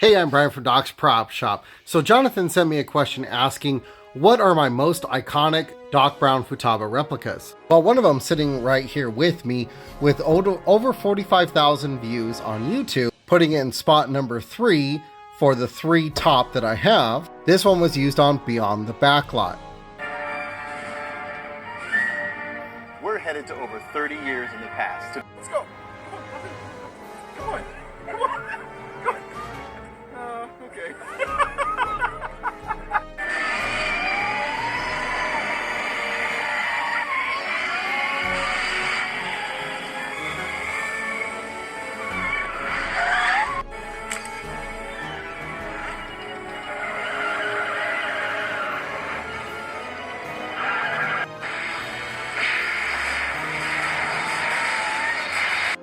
Hey, I'm Brian from Doc's Prop Shop. So Jonathan sent me a question asking, what are my most iconic Doc Brown Futaba replicas? Well, one of them sitting right here with me with over 45,000 views on YouTube, putting it in spot number 3 for the 3 top that I have. This one was used on Beyond the Backlot. We're headed to over 30 years in the past. Let's go. Come on. Come on. Come on. Okay.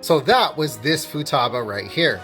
So that was this Futaba right here,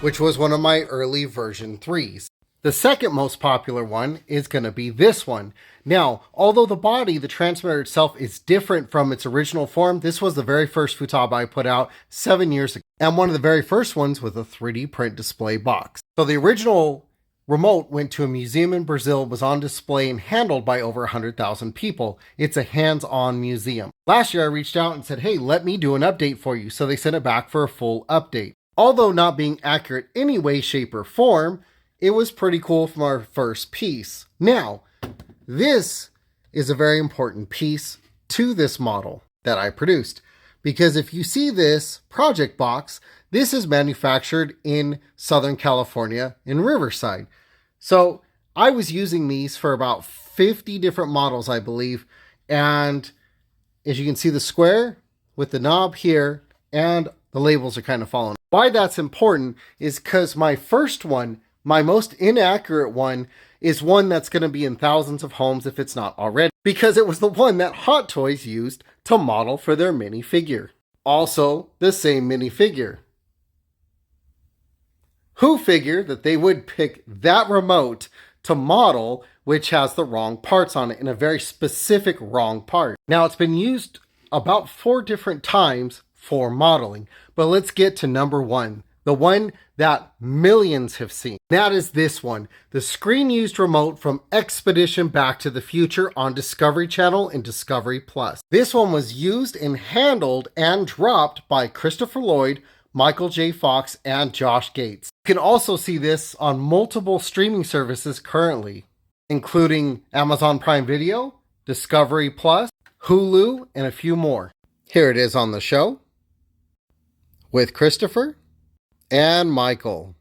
which was one of my early version 3s. The second most popular one is going to be this one. Now, although the body, the transmitter itself, is different from its original form, this was the very first Futaba I put out 7 years ago, and one of the very first ones with a 3D print display box. So the original remote went to a museum in Brazil, was on display and handled by over 100,000 people. It's a hands-on museum. Last year I reached out and said, hey, let me do an update for you. So they sent it back for a full update. Although not being accurate any way, shape, or form, it was pretty cool from our first piece. Now, this is a very important piece to this model that I produced. Because if you see this project box, this is manufactured in Southern California in Riverside. So I was using these for about 50 different models, I believe. And as you can see, the square with the knob here and the labels are kind of falling. Why that's important is because my first one, my most inaccurate one, is one that's going to be in thousands of homes if it's not already, because it was the one that Hot Toys used to model for their minifigure. Also, the same minifigure. Who figured that they would pick that remote to model, which has the wrong parts on it, and a very specific wrong part? Now, it's been used about 4 different times for modeling, but let's get to number 1, the one that millions have seen. That is this one, the screen-used remote from Expedition Back to the Future on Discovery Channel and Discovery Plus. This one was used and handled and dropped by Christopher Lloyd, Michael J. Fox, and Josh Gates. You can also see this on multiple streaming services currently, including Amazon Prime Video, Discovery Plus, Hulu, and a few more. Here it is on the show with Christopher and Michael.